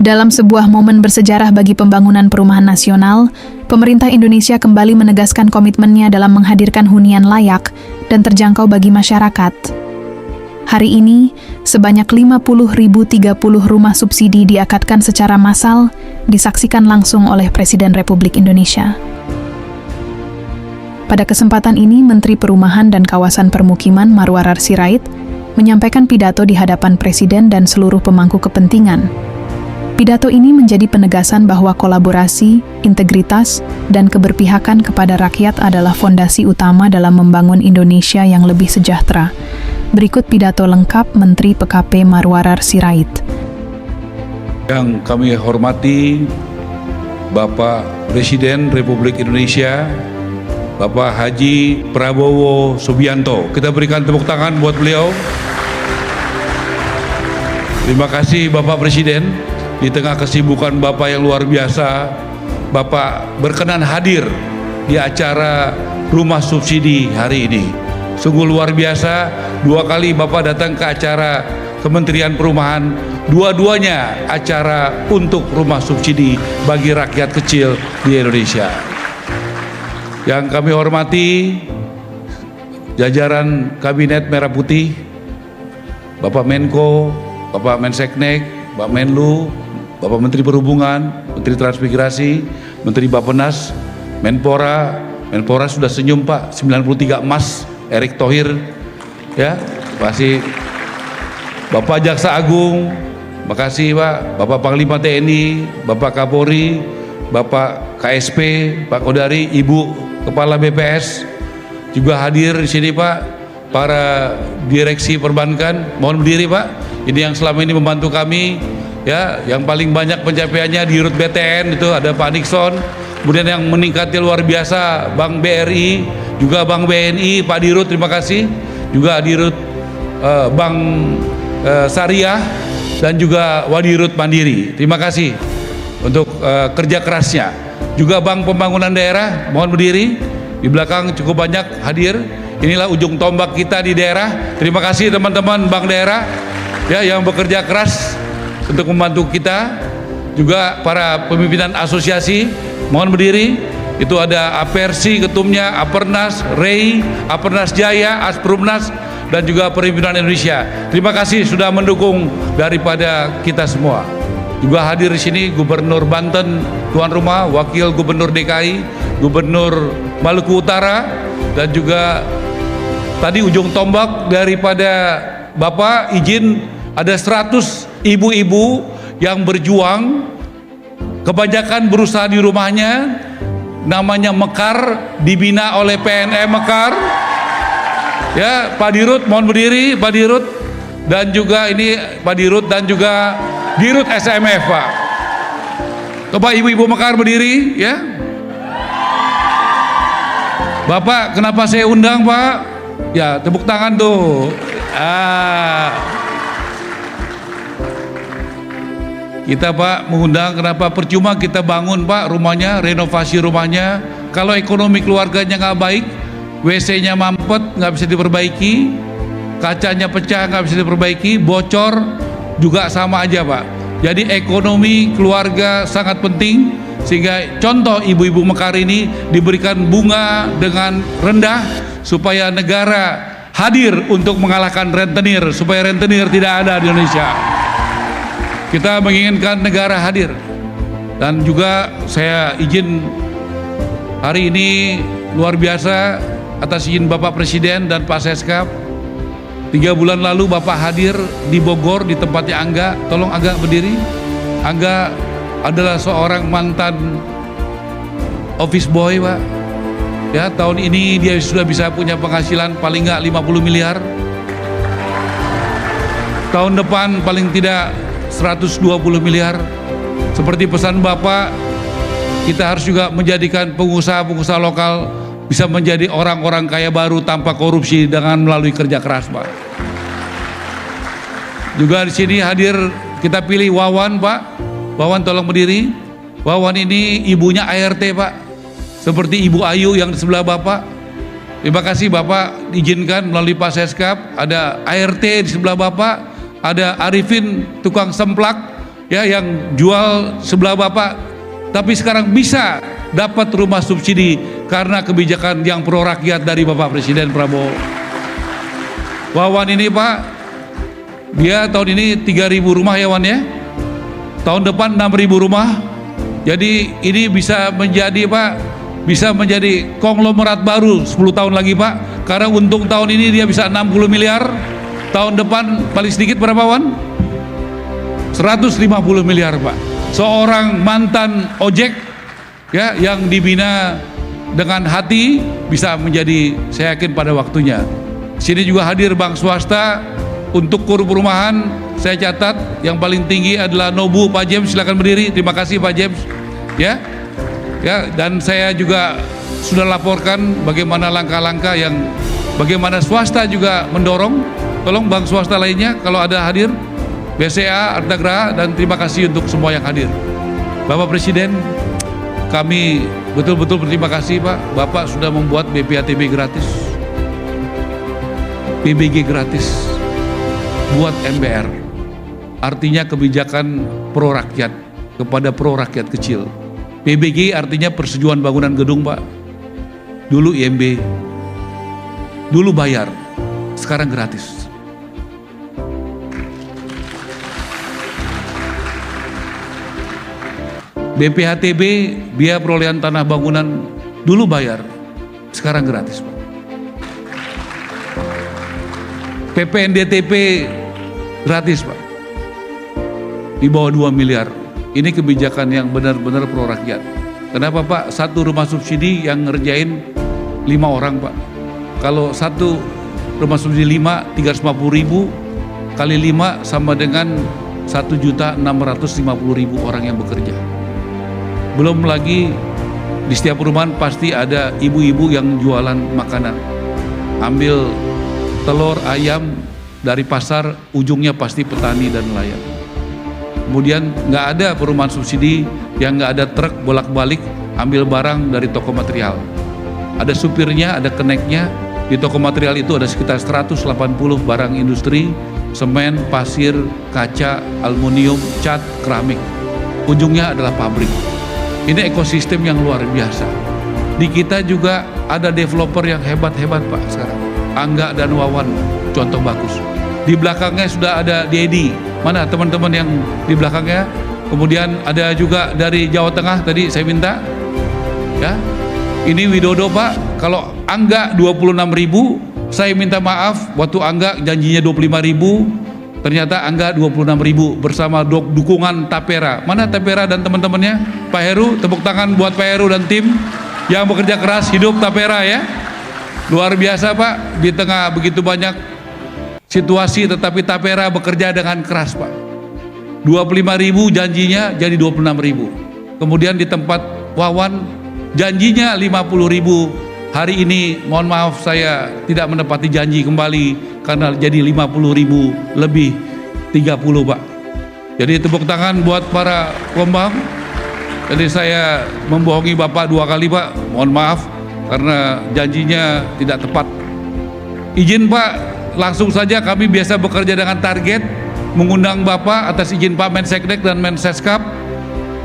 Dalam sebuah momen bersejarah bagi pembangunan perumahan nasional, pemerintah Indonesia kembali menegaskan komitmennya dalam menghadirkan hunian layak dan terjangkau bagi masyarakat. Hari ini, sebanyak 50.030 rumah subsidi diakatkan secara massal, disaksikan langsung oleh Presiden Republik Indonesia. Pada kesempatan ini, Menteri Perumahan dan Kawasan Permukiman Marwarar Sirait menyampaikan pidato di hadapan Presiden dan seluruh pemangku kepentingan. Pidato ini menjadi penegasan bahwa kolaborasi, integritas, dan keberpihakan kepada rakyat adalah fondasi utama dalam membangun Indonesia yang lebih sejahtera. Berikut pidato lengkap Menteri PKP Marwarar Sirait. Yang kami hormati Bapak Presiden Republik Indonesia, Bapak Haji Prabowo Subianto. Kita berikan tepuk tangan buat beliau. Terima kasih Bapak Presiden. Di tengah kesibukan Bapak yang luar biasa, Bapak berkenan hadir di acara rumah subsidi hari ini. Sungguh luar biasa, 2 kali Bapak datang ke acara Kementerian Perumahan, dua-duanya acara untuk rumah subsidi bagi rakyat kecil di Indonesia. Yang kami hormati jajaran Kabinet Merah Putih, Bapak Menko, Bapak Menseknek, Pak Menlu, Bapak Menteri Perhubungan, Menteri Transmigrasi, Menteri Bappenas, Menpora sudah senyum Pak, 93 emas, Erick Thohir, ya, terima kasih. Bapak Jaksa Agung, makasih Pak, Bapak Panglima TNI, Bapak Kapolri, Bapak KSP, Pak Kodari, Ibu Kepala BPS, juga hadir di sini Pak, para direksi perbankan, mohon berdiri Pak, ini yang selama ini membantu kami. Ya, yang paling banyak pencapaiannya di Dirut BTN itu ada Pak Nixon, kemudian yang meningkatnya luar biasa Bank BRI, juga Bank BNI, Pak Dirut terima kasih, juga Dirut Bank Syariah dan juga Wadirut Mandiri, terima kasih untuk kerja kerasnya. Juga Bank Pembangunan Daerah, mohon berdiri, di belakang cukup banyak hadir. Inilah ujung tombak kita di daerah. Terima kasih teman-teman Bank Daerah ya yang bekerja keras untuk membantu kita. Juga para pemimpinan asosiasi, mohon berdiri. Itu ada Apersi ketumnya, Apernas, REI, Apernas Jaya, Asprumnas, dan juga Perhimpunan Indonesia. Terima kasih sudah mendukung daripada kita semua. Juga hadir di sini Gubernur Banten, tuan rumah, Wakil Gubernur DKI, Gubernur Maluku Utara, dan juga tadi ujung tombak daripada Bapak izin ada 100 ibu-ibu yang berjuang, kebanyakan berusaha di rumahnya, namanya Mekar, dibina oleh PNM Mekar. Ya, Pak Dirut mohon berdiri, Pak Dirut, dan juga ini Pak Dirut dan juga Dirut SMF Pak. Coba ibu-ibu Mekar berdiri ya. Bapak kenapa saya undang Pak? Ya, tepuk tangan tuh. Kita Pak mengundang, kenapa percuma kita bangun Pak rumahnya, renovasi rumahnya, kalau ekonomi keluarganya nggak baik, WC-nya mampet nggak bisa diperbaiki, kacanya pecah nggak bisa diperbaiki, bocor juga sama aja Pak. Jadi ekonomi keluarga sangat penting, sehingga contoh ibu-ibu Mekar ini diberikan bunga dengan rendah supaya negara hadir untuk mengalahkan rentenir, supaya rentenir tidak ada di Indonesia. Kita menginginkan negara hadir. Dan juga saya izin hari ini luar biasa atas izin Bapak Presiden dan Pak Seskap. 3 bulan lalu Bapak hadir di Bogor di tempatnya Angga. Tolong Angga berdiri. Angga adalah seorang mantan office boy Pak. Ya, tahun ini dia sudah bisa punya penghasilan paling nggak 50 miliar. Tahun depan paling tidak 120 miliar. Seperti pesan Bapak, kita harus juga menjadikan pengusaha-pengusaha lokal bisa menjadi orang-orang kaya baru tanpa korupsi dengan melalui kerja keras, Pak. Juga di sini hadir kita pilih Wawan, Pak. Wawan tolong berdiri. Wawan ini ibunya ART, Pak. Seperti Ibu Ayu yang di sebelah Bapak. Terima kasih Bapak izinkan melalui Pak Seskap, ada ART di sebelah Bapak, ada Arifin tukang semplak, ya yang jual sebelah Bapak, tapi sekarang bisa dapat rumah subsidi karena kebijakan yang pro rakyat dari Bapak Presiden Prabowo. Wawan ini Pak, dia tahun ini 3.000 rumah ya Wan ya, tahun depan 6.000 rumah. Jadi ini bisa menjadi Pak, bisa menjadi konglomerat baru 10 tahun lagi Pak, karena untung tahun ini dia bisa 60 miliar, tahun depan paling sedikit berapa Wan? 150 miliar Pak. Seorang mantan ojek ya yang dibina dengan hati bisa menjadi, saya yakin pada waktunya. Sini juga hadir bank swasta untuk kur perumahan. Saya catat yang paling tinggi adalah Nobu. Pak James silakan berdiri. Terima kasih Pak James. Ya, dan saya juga sudah laporkan bagaimana langkah-langkah yang bagaimana swasta juga mendorong. Tolong bank swasta lainnya kalau ada hadir, BCA, Artagraha, dan terima kasih untuk semua yang hadir. Bapak Presiden, kami betul-betul berterima kasih Pak. Bapak sudah membuat BPHTB gratis, PBG gratis buat MBR. Artinya kebijakan pro rakyat kepada pro rakyat kecil. PBG artinya persetujuan bangunan gedung Pak. Dulu IMB, dulu bayar, sekarang gratis. BPHTB, biaya perolehan tanah bangunan, dulu bayar, sekarang gratis Pak. PPNDTP gratis Pak, di bawah 2 miliar. Ini kebijakan yang benar-benar pro rakyat. Kenapa Pak? Satu rumah subsidi yang ngerjain 5 orang Pak. Kalau satu rumah subsidi 5, 350.000 kali 5 sama dengan 1.650.000 orang yang bekerja. Belum lagi di setiap perumahan pasti ada ibu-ibu yang jualan makanan. Ambil telur ayam dari pasar, ujungnya pasti petani dan nelayan. Kemudian nggak ada perumahan subsidi yang nggak ada truk bolak-balik ambil barang dari toko material. Ada supirnya, ada keneknya. Di toko material itu ada sekitar 180 barang industri, semen, pasir, kaca, aluminium, cat, keramik. Ujungnya adalah pabrik. Ini ekosistem yang luar biasa. Di kita juga ada developer yang hebat-hebat Pak sekarang. Angga dan Wawan, contoh bagus. Di belakangnya sudah ada Dedi. Mana teman-teman yang di belakangnya? Kemudian ada juga dari Jawa Tengah tadi saya minta. Ya, ini Widodo Pak. Kalau Angga 26.000, saya minta maaf waktu Angga janjinya 25.000. Ternyata Angga 26.000 bersama dukungan Tapera. Mana Tapera dan teman-temannya? Pak Heru, tepuk tangan buat Pak Heru dan tim yang bekerja keras. Hidup Tapera ya. Luar biasa Pak, di tengah begitu banyak situasi tetapi Tapera bekerja dengan keras Pak. 25.000 janjinya jadi 26.000. Kemudian di tempat Wawan janjinya 50.000. Hari ini mohon maaf saya tidak menepati janji kembali karena jadi 50.000 lebih 30 Pak. Jadi tepuk tangan buat para pengembang. Jadi saya membohongi Bapak 2 kali Pak, mohon maaf karena janjinya tidak tepat. Izin Pak, langsung saja kami biasa bekerja dengan target, mengundang Bapak atas izin Pak Menseknek dan Menseskap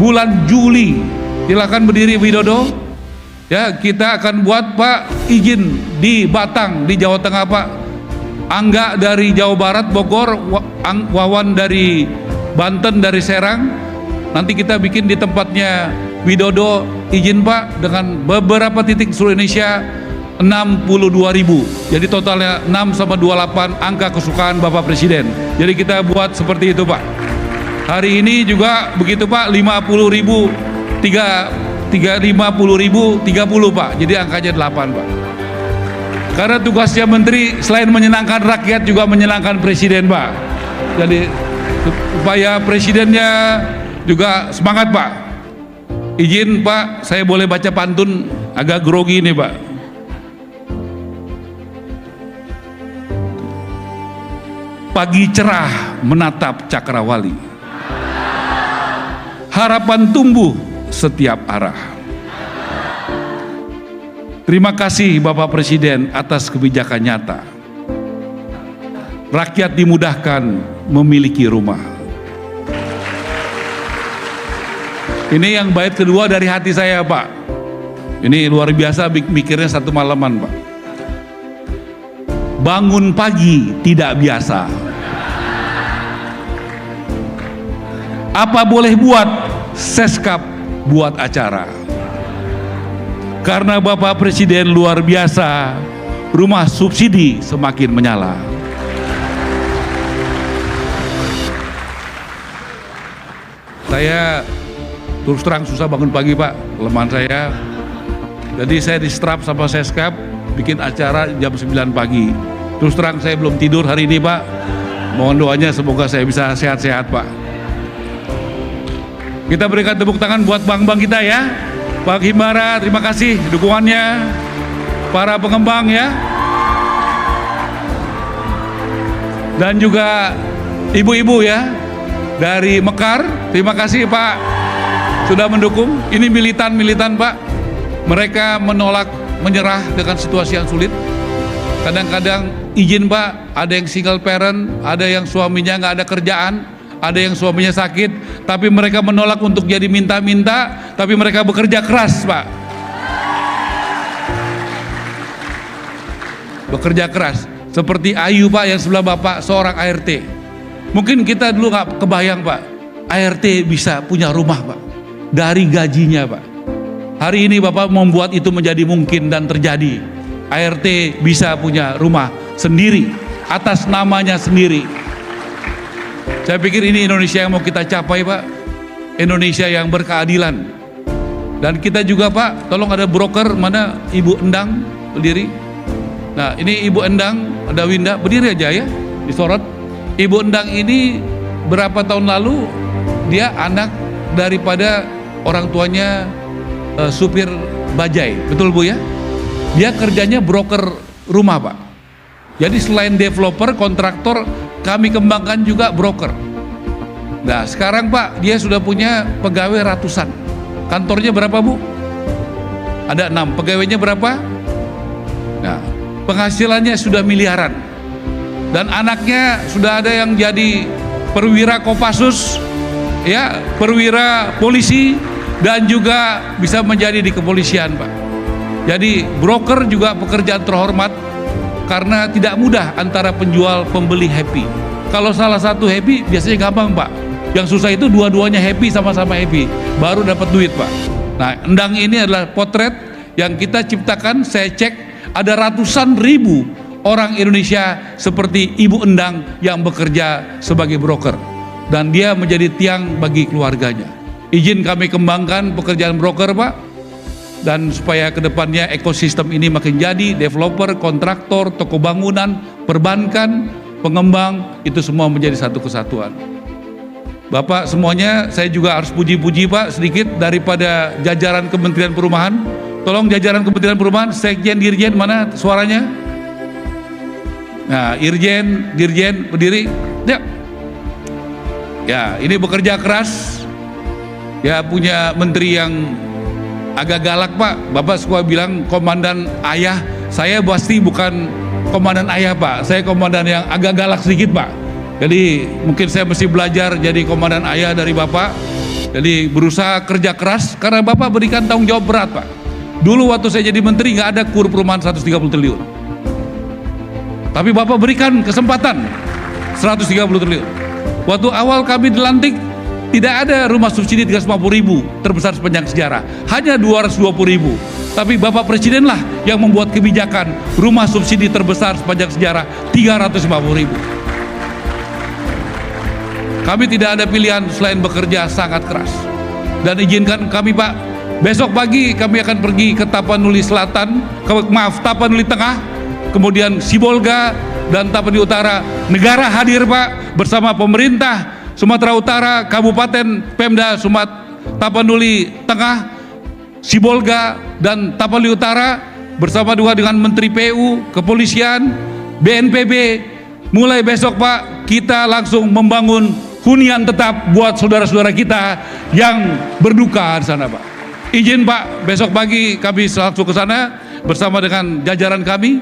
bulan Juli. Silakan berdiri Widodo. Ya, kita akan buat Pak izin di Batang di Jawa Tengah Pak. Angga dari Jawa Barat Bogor, Wawan dari Banten, dari Serang. Nanti kita bikin di tempatnya Widodo, izin Pak, dengan beberapa titik seluruh Indonesia 62.000. Jadi totalnya 6 sama 28 angka kesukaan Bapak Presiden. Jadi kita buat seperti itu Pak. Hari ini juga begitu Pak, 50.000 30 Pak. Jadi angkanya 8 Pak. Karena tugasnya menteri selain menyenangkan rakyat juga menyenangkan presiden Pak. Jadi supaya presidennya juga semangat Pak. Izin Pak, saya boleh baca pantun, agak grogi nih Pak. Pagi cerah menatap Cakrawali, harapan tumbuh setiap arah. Terima kasih Bapak Presiden atas kebijakan nyata. Rakyat dimudahkan memiliki rumah. Ini yang bait kedua dari hati saya, Pak. Ini luar biasa mikirnya satu malaman, Pak. Bangun pagi tidak biasa. Apa boleh buat? Seskap buat acara. Karena Bapak Presiden luar biasa, rumah subsidi semakin menyala. Saya terus terang susah bangun pagi, Pak, kelemahan saya. Jadi saya distrap sama Seskap bikin acara jam 9 pagi. Terus terang saya belum tidur hari ini, Pak. Mohon doanya semoga saya bisa sehat-sehat, Pak. Kita berikan tepuk tangan buat bank-bank kita ya. Pak Himbara, terima kasih dukungannya. Para pengembang ya. Dan juga ibu-ibu ya dari Mekar, terima kasih Pak sudah mendukung. Ini militan-militan, Pak. Mereka menolak menyerah dengan situasi yang sulit. Kadang-kadang izin, Pak, ada yang single parent, ada yang suaminya nggak ada kerjaan, ada yang suaminya sakit, tapi mereka menolak untuk jadi minta-minta, tapi mereka bekerja keras, Pak. Bekerja keras. Seperti Ayu, Pak, yang sebelah Bapak, seorang ART. Mungkin kita dulu nggak kebayang, Pak, ART bisa punya rumah, Pak, dari gajinya, Pak. Hari ini Bapak membuat itu menjadi mungkin dan terjadi. ART bisa punya rumah sendiri, atas namanya sendiri. Saya pikir ini Indonesia yang mau kita capai, Pak. Indonesia yang berkeadilan. Dan kita juga, Pak, tolong ada broker, mana Ibu Endang berdiri. Nah, ini Ibu Endang, ada Winda, berdiri aja ya, disorot. Ibu Endang ini berapa tahun lalu, dia anak daripada orang tuanya supir bajai, betul Bu ya? Dia kerjanya broker rumah, Pak. Jadi selain developer, kontraktor, kami kembangkan juga broker. Nah sekarang, Pak, dia sudah punya pegawai ratusan. Kantornya berapa, Bu? Ada 6. Pegawainya berapa? Nah, penghasilannya sudah miliaran. Dan anaknya sudah ada yang jadi perwira Kopassus, ya, perwira polisi, dan juga bisa menjadi di kepolisian, Pak. Jadi broker juga pekerjaan terhormat karena tidak mudah antara penjual pembeli happy. Kalau salah satu happy biasanya gampang, Pak. Yang susah itu dua-duanya happy, sama-sama happy, baru dapat duit, Pak. Nah, Endang ini adalah potret yang kita ciptakan. Saya cek ada ratusan ribu orang Indonesia seperti Ibu Endang yang bekerja sebagai broker, dan dia menjadi tiang bagi keluarganya. Izin kami kembangkan pekerjaan broker, Pak, dan supaya kedepannya ekosistem ini makin jadi, developer, kontraktor, toko bangunan, perbankan, pengembang, itu semua menjadi satu kesatuan. Bapak semuanya, saya juga harus puji-puji, Pak, sedikit daripada jajaran Kementerian Perumahan. Tolong jajaran Kementerian Perumahan, Sekjen, Dirjen, mana suaranya? Nah, Irjen, Dirjen, berdiri. Ya, ya, ini bekerja keras. Ya, punya menteri yang agak galak, Pak. Bapak suka bilang komandan ayah. Saya pasti bukan komandan ayah, Pak. Saya komandan yang agak galak sedikit, Pak. Jadi mungkin saya mesti belajar jadi komandan ayah dari Bapak. Jadi berusaha kerja keras karena Bapak berikan tanggung jawab berat, Pak. Dulu waktu saya jadi menteri nggak ada KUR perumahan 130 triliun. Tapi Bapak berikan kesempatan 130 triliun. Waktu awal kami dilantik, tidak ada rumah subsidi 350.000 terbesar sepanjang sejarah, hanya 220.000. Tapi Bapak Presiden lah yang membuat kebijakan rumah subsidi terbesar sepanjang sejarah 350.000. Kami tidak ada pilihan selain bekerja sangat keras. Dan izinkan kami, Pak, besok pagi kami akan pergi ke Tapanuli Selatan, Tapanuli Tengah, kemudian Sibolga dan Tapanuli Utara. Negara hadir, Pak, bersama pemerintah Sumatera Utara, Kabupaten Pemda Tapanuli Tengah, Sibolga, dan Tapanuli Utara, bersama juga dengan Menteri PU, Kepolisian, BNPB. Mulai besok, Pak, kita langsung membangun hunian tetap buat saudara-saudara kita yang berduka di sana, Pak. Izin, Pak, besok pagi kami langsung ke sana bersama dengan jajaran kami,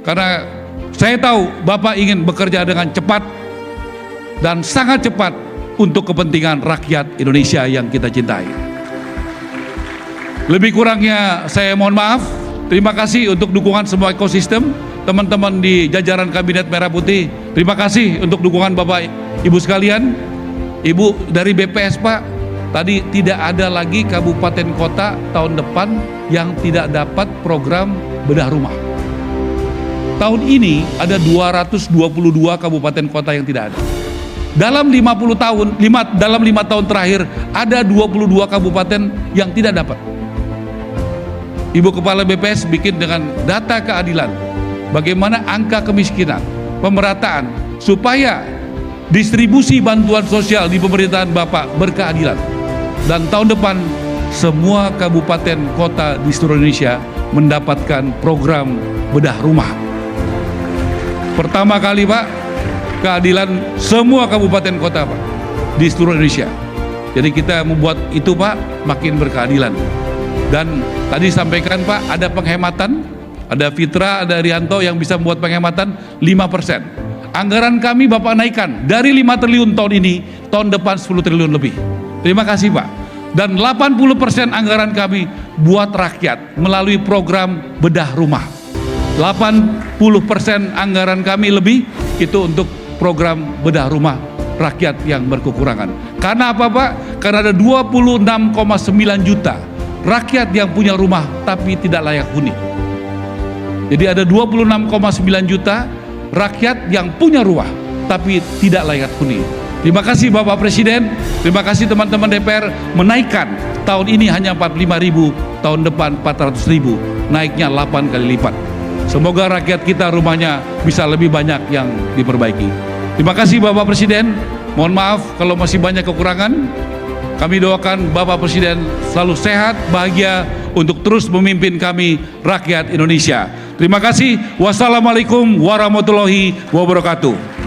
karena saya tahu Bapak ingin bekerja dengan cepat dan sangat cepat untuk kepentingan rakyat Indonesia yang kita cintai. Lebih kurangnya saya mohon maaf. Terima kasih untuk dukungan semua ekosistem, teman-teman di jajaran Kabinet Merah Putih. Terima kasih untuk dukungan Bapak Ibu sekalian. Ibu dari BPS Pak, tadi tidak ada lagi kabupaten kota tahun depan yang tidak dapat program bedah rumah. Tahun ini ada 222 kabupaten kota yang tidak ada. Dalam 50 tahun, dalam 5 tahun terakhir ada 22 kabupaten yang tidak dapat. Ibu Kepala BPS bikin dengan data keadilan, bagaimana angka kemiskinan, pemerataan, supaya distribusi bantuan sosial di pemerintahan Bapak berkeadilan. Dan tahun depan semua kabupaten kota di seluruh Indonesia mendapatkan program bedah rumah. Pertama kali Pak, keadilan semua kabupaten kota Pak di seluruh Indonesia. Jadi kita membuat itu Pak makin berkeadilan. Dan tadi sampaikan Pak, ada penghematan, ada Fitra, ada Rianto yang bisa membuat penghematan 5%. Anggaran kami Bapak naikkan dari 5 triliun tahun ini, tahun depan 10 triliun lebih. Terima kasih Pak. Dan 80% anggaran kami buat rakyat melalui program bedah rumah. 80% anggaran kami lebih itu untuk program bedah rumah rakyat yang berkekurangan. Karena apa Pak? Karena ada 26,9 juta rakyat yang punya rumah tapi tidak layak huni. Jadi ada 26,9 juta rakyat yang punya rumah tapi tidak layak huni. Terima kasih Bapak Presiden, terima kasih teman-teman DPR menaikkan tahun ini hanya 45.000, tahun depan 400.000, naiknya 8 kali lipat. Semoga rakyat kita rumahnya bisa lebih banyak yang diperbaiki. Terima kasih Bapak Presiden, mohon maaf kalau masih banyak kekurangan. Kami doakan Bapak Presiden selalu sehat, bahagia untuk terus memimpin kami, rakyat Indonesia. Terima kasih. Wassalamualaikum warahmatullahi wabarakatuh.